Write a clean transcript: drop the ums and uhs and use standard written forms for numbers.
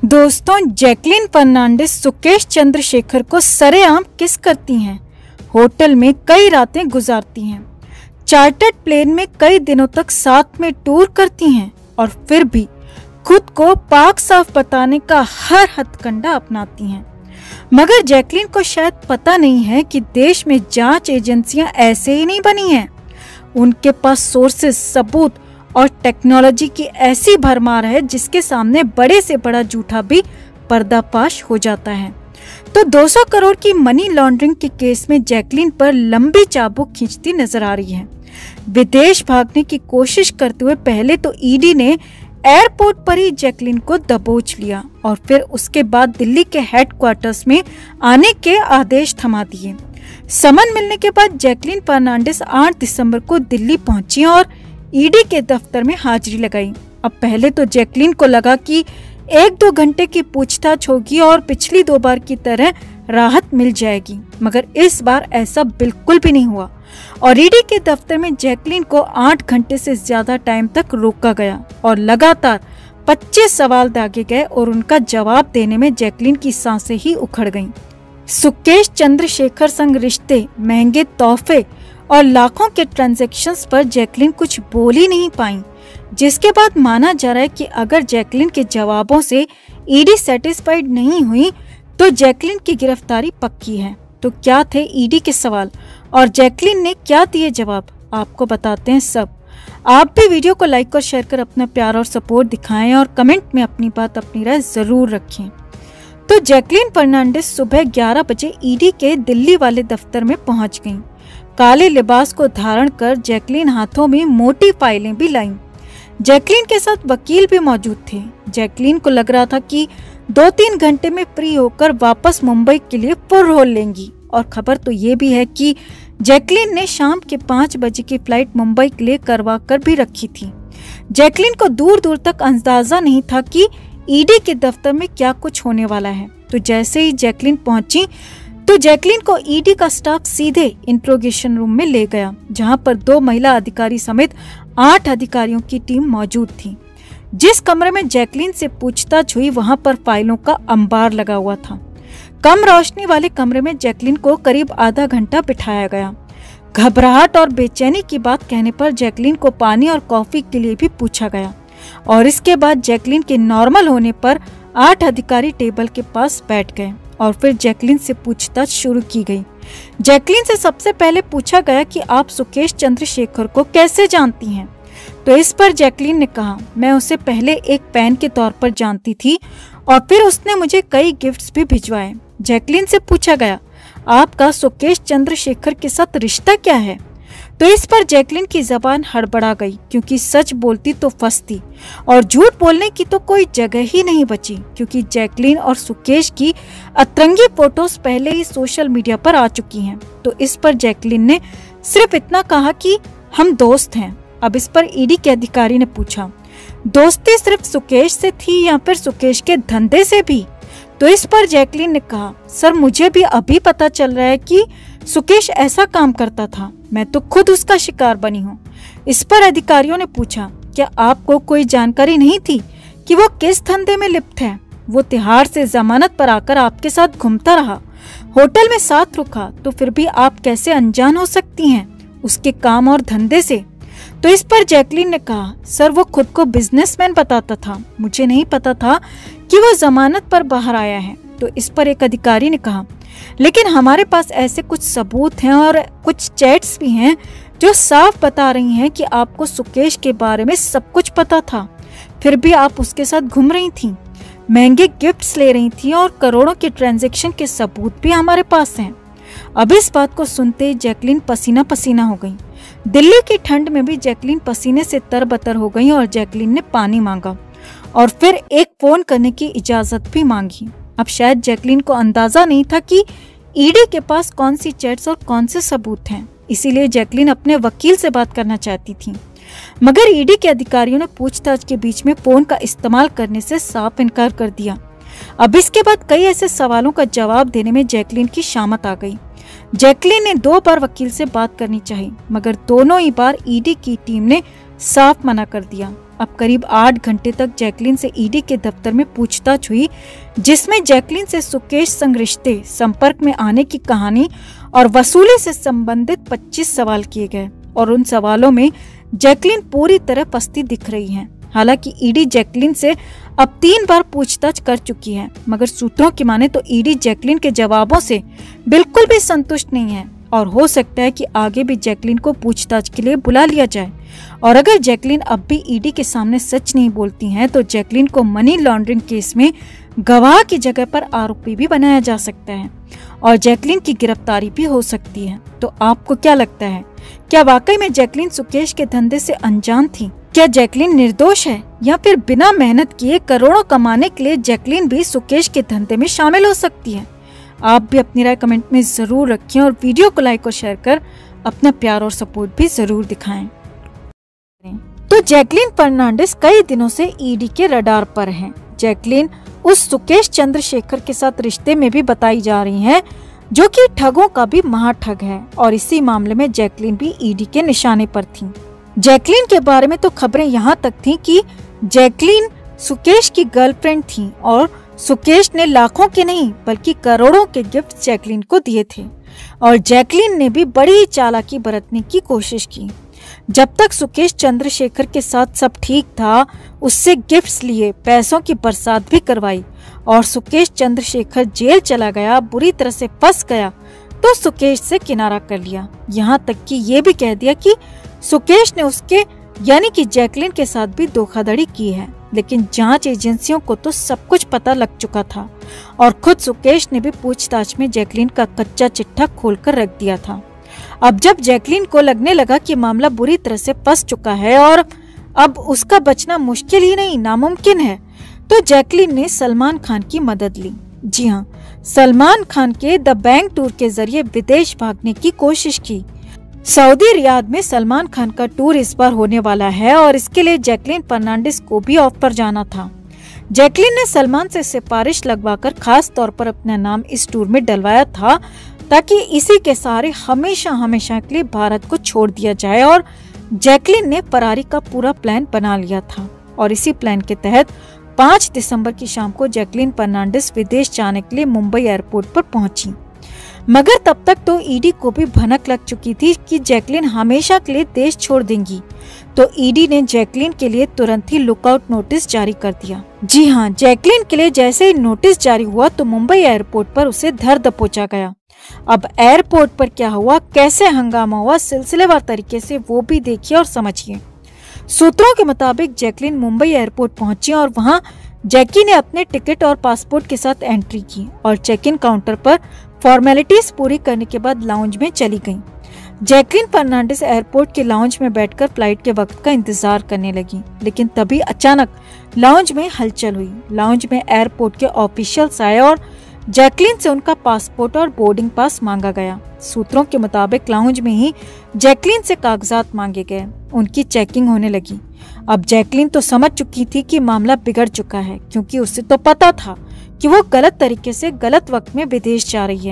दोस्तों, जैकलीन फर्नांडिस सुकेश चंद्रशेखर को सरेआम किस करती हैं, होटल में कई रातें गुजारती हैं, चार्टर्ड प्लेन में कई दिनों तक साथ में टूर करती हैं और फिर भी खुद को पाक साफ बताने का हर हथकंडा अपनाती हैं। मगर जैकलीन को शायद पता नहीं है कि देश में जांच एजेंसियां ऐसे ही नहीं बनी हैं। उनके पास सोर्सेस, सबूत और टेक्नोलॉजी की ऐसी भरमार है जिसके सामने बड़े से बड़ा झूठा भी पर्दाफाश हो जाता है। तो 200 करोड़ की मनी लॉन्ड्रिंग के केस में जैकलीन पर लंबी चाबुक खींचती नजर आ रही है। विदेश भागने की कोशिश करते हुए पहले तो ईडी ने एयरपोर्ट पर ही जैकलीन को दबोच लिया और फिर उसके बाद दिल्ली के हेडक्वार्टर्स में आने के आदेश थमा दिए। समन मिलने के बाद जैकलीन फर्नांडिस 8 दिसंबर को दिल्ली पहुंची और ईडी के दफ्तर में हाजिरी लगाई। अब पहले तो जैकलीन को लगा कि 1-2 घंटे की पूछताछ होगी और पिछली 2 बार की तरह राहत मिल जाएगी, मगर इस बार ऐसा बिल्कुल भी नहीं हुआ और ईडी के दफ्तर में जैकलीन को 8 घंटे से ज्यादा टाइम तक रोका गया और लगातार 25 सवाल दागे गए और उनका जवाब देने में जैकलीन की सांसें ही उखड़ गईं। सुकेश चंद्रशेखर संग रिश्ते, महंगे तोहफे और लाखों के ट्रांजैक्शंस पर जैकलीन कुछ बोल ही नहीं पाई, जिसके बाद माना जा रहा है कि अगर जैकलीन के जवाबों से ईडी सेटिस्फाइड नहीं हुई तो जैकलीन की गिरफ्तारी पक्की है। तो क्या थे ईडी के सवाल और जैकलीन ने क्या दिए जवाब, आपको बताते हैं सब। आप भी वीडियो को लाइक और शेयर कर अपना प्यार और सपोर्ट दिखाएं और कमेंट में अपनी बात, अपनी राय जरूर रखें। तो जैकलीन फर्नांडिस सुबह 11 बजे ईडी के दिल्ली वाले दफ्तर में पहुंच गईं। काले लिबास को धारण कर जैकलीन हाथों में मोटी फाइलें भी लाईं। जैकलीन के साथ वकील भी मौजूद थे। जैकलीन को लग रहा था कि 2-3 घंटे में फ्री होकर वापस मुंबई के लिए फुर्र लेंगी और खबर तो ये भी है कि जैकलीन ने शाम के 5 बजे की फ्लाइट मुंबई के लिए करवा कर भी रखी थी। जैकलीन को दूर दूर तक अंदाजा नहीं था कि ईडी के दफ्तर में क्या कुछ होने वाला है। तो जैसे ही जैकलीन पहुंची तो जैकलीन को ईडी का स्टाफ सीधे इंट्रोगेशन रूम में ले गया, जहां पर 2 महिला अधिकारी समेत 8 अधिकारियों की टीम मौजूद थी। जिस कमरे में जैकलीन से पूछताछ हुई वहां पर फाइलों का अंबार लगा हुआ था। कम रोशनी वाले कमरे में जैकलीन को करीब आधा घंटा बिठाया गया। घबराहट और बेचैनी की बात कहने पर जैकलीन को पानी और कॉफी के लिए भी पूछा गया और इसके बाद जैकलीन के नॉर्मल होने पर 8 अधिकारी टेबल के पास बैठ गए और फिर जैकलीन से पूछताछ शुरू की गई। जैकलीन से सबसे पहले पूछा गया कि आप सुकेश चंद्रशेखर को कैसे जानती हैं। तो इस पर जैकलीन ने कहा, मैं उसे पहले एक फैन के तौर पर जानती थी और फिर उसने मुझे कई गिफ्ट्स भी भिजवाए। जैकलीन से पूछा गया, आपका सुकेश चंद्रशेखर के साथ रिश्ता क्या है। तो इस पर जैकलीन की जबान हड़बड़ा गई, क्योंकि सच बोलती तो फंसती और झूठ बोलने की तो कोई जगह ही नहीं बची, क्योंकि जैकलीन और सुकेश की अतरंगी फोटोज पहले ही सोशल मीडिया पर आ चुकी हैं। तो इस पर जैकलीन ने सिर्फ इतना कहा कि हम दोस्त हैं। अब इस पर ईडी के अधिकारी ने पूछा, दोस्ती सिर्फ सुकेश से थी या फिर सुकेश के धंधे से भी। तो इस पर जैकलीन ने कहा, सर मुझे भी अभी पता चल रहा है कि सुकेश ऐसा काम करता था, मैं तो खुद उसका शिकार बनी हूँ। इस पर अधिकारियों ने पूछा, क्या आपको कोई जानकारी नहीं थी कि वो किस धंधे में लिप्त है। वो तिहाड़ से जमानत पर आकर आपके साथ घूमता रहा, होटल में साथ रुका, तो फिर भी आप कैसे अनजान हो सकती हैं उसके काम और धंधे से। तो इस पर जैकलीन ने कहा, सर वो खुद को बिजनेसमैन बताता था, मुझे नहीं पता था कि वो जमानत पर बाहर आया है। तो इस पर एक अधिकारी ने कहा, लेकिन हमारे पास ऐसे कुछ सबूत हैं और कुछ चैट्स भी हैं जो साफ बता रही हैं कि आपको सुकेश के बारे में सब कुछ पता था, फिर भी आप उसके साथ घूम रही थीं, महंगे गिफ्ट्स ले रही थीं और करोड़ों के ट्रांजैक्शन के सबूत भी हमारे पास हैं। अब इस बात को सुनते जैकलीन पसीना पसीना हो गई। दिल्ली की ठंड में भी जैकलीन पसीने से तरबतर हो गई और जैकलीन ने पानी मांगा और फिर एक फोन करने की इजाजत भी मांगी। अब शायद जैकलीन को अंदाजा नहीं था कि ईडी के पास कौन सी चैट्स और कौन से सबूत हैं, इसीलिए जैकलीन अपने वकील से बात करना चाहती थी। मगर ईडी के अधिकारियों ने पूछताछ के बीच में फोन का इस्तेमाल करने से साफ इनकार कर दिया। अब इसके बाद कई ऐसे सवालों का जवाब देने में जैकलीन की शामत आ गई। जैकलीन ने 2 बार वकील से बात करनी चाहिए, मगर दोनों ही बार ईडी की टीम ने साफ मना कर दिया। अब करीब 8 घंटे तक जैकलीन से ईडी के दफ्तर में पूछताछ हुई, जिसमें जैकलीन से सुकेश संग रिश्ते, संपर्क में आने की कहानी और वसूली से संबंधित 25 सवाल किए गए और उन सवालों में जैकलीन पूरी तरह पस्ती दिख रही है। हालांकि ईडी जैकलीन से अब 3 बार पूछताछ कर चुकी है, मगर सूत्रों की माने तो ईडी जैकलीन के जवाबों से बिल्कुल भी संतुष्ट नहीं है और हो सकता है कि आगे भी जैकलीन को पूछताछ के लिए बुला लिया जाए। और अगर जैकलीन अब भी ईडी के सामने सच नहीं बोलती हैं, तो जैकलीन को मनी लॉन्ड्रिंग केस में गवाह की जगह पर आरोपी भी बनाया जा सकता है और जैकलीन की गिरफ्तारी भी हो सकती है। तो आपको क्या लगता है, क्या वाकई में जैकलीन सुकेश के धंधे से अनजान थी? क्या जैकलीन निर्दोष है या फिर बिना मेहनत किए करोड़ों कमाने के लिए जैकलीन भी सुकेश के धंधे में शामिल हो सकती है? आप भी अपनी राय कमेंट में जरूर रखें और वीडियो को लाइक और शेयर कर अपना प्यार और सपोर्ट भी जरूर दिखाएं। तो जैकलीन फर्नांडिस कई दिनों से ईडी के रडार पर हैं। जैकलीन उस सुकेश चंद्रशेखर के साथ रिश्ते में भी बताई जा रही हैं, जो कि ठगों का भी महाठग है और इसी मामले में जैकलीन भी ईडी के निशाने पर थी। जैकलीन के बारे में तो खबरें यहाँ तक थीं कि जैकलीन सुकेश की गर्लफ्रेंड थी और सुकेश ने लाखों के नहीं बल्कि करोड़ों के गिफ्ट जैकलीन को दिए थे और जैकलीन ने भी बड़ी चालाकी बरतने की कोशिश की। जब तक सुकेश चंद्रशेखर के साथ सब ठीक था, उससे गिफ्ट्स लिए, पैसों की बरसात भी करवाई और सुकेश चंद्रशेखर जेल चला गया, बुरी तरह से फंस गया, तो सुकेश से किनारा कर लिया। यहाँ तक कि ये भी कह दिया कि सुकेश ने उसके यानी कि जैकलीन के साथ भी धोखाधड़ी की है। लेकिन जांच एजेंसियों को तो सब कुछ पता लग चुका था और खुद सुकेश ने भी पूछताछ में जैकलीन का कच्चा चिट्ठा खोलकर रख दिया था। अब जब जैकलीन को लगने लगा कि मामला बुरी तरह से फंस चुका है और अब उसका बचना मुश्किल ही नहीं नामुमकिन है, तो जैकलीन ने सलमान खान की मदद ली। जी हाँ, सलमान खान के द बैंक टूर के जरिए विदेश भागने की कोशिश की। सऊदी रियाद में सलमान खान का टूर इस बार होने वाला है और इसके लिए जैकलीन फर्नांडिस को भी ऑफ पर जाना था। जैकलीन ने सलमान से सिफारिश लगवाकर खास तौर पर अपना नाम इस टूर में डलवाया था ताकि इसी के सहारे हमेशा हमेशा के लिए भारत को छोड़ दिया जाए और जैकलीन ने फरारी का पूरा प्लान बना लिया था और इसी प्लान के तहत 5 दिसंबर की शाम को जैकलीन फर्नांडिस विदेश जाने के लिए मुंबई एयरपोर्ट पर पहुंची। मगर तब तक तो ईडी को भी भनक लग चुकी थी कि जैकलीन हमेशा के लिए देश छोड़ देंगी, तो ईडी ने जैकलीन के लिए तुरंत ही लुकआउट नोटिस जारी कर दिया। जी हाँ, जैकलीन के लिए जैसे ही नोटिस जारी हुआ तो मुंबई एयरपोर्ट पर उसे धर दबोचा गया। अब एयरपोर्ट पर क्या हुआ, कैसे हंगामा हुआ, सिलसिलेवार तरीके से वो भी देखिए और समझिए। सूत्रों के मुताबिक जैकलीन मुंबई एयरपोर्ट पहुंची और वहां जैकी ने अपने टिकट और पासपोर्ट के साथ एंट्री की और चेक इन काउंटर पर फॉर्मेलिटीज पूरी करने के बाद लाउंज में चली गईं। जैकलीन फर्नांडिस एयरपोर्ट के लाउंज में बैठकर फ्लाइट के वक्त का इंतजार करने लगी, लेकिन तभी अचानक लाउंज में हलचल हुई। लाउंज में एयरपोर्ट के ऑफिशियल्स आए और जैकलीन से उनका पासपोर्ट और बोर्डिंग पास मांगा गया। सूत्रों के मुताबिक लाउंज में ही जैकलीन से कागजात मांगे गए, उनकी चेकिंग होने लगी। अब जैकलीन तो समझ चुकी थी कि मामला बिगड़ चुका है, क्योंकि उसे तो पता था कि वो गलत तरीके से गलत वक्त में विदेश जा रही है।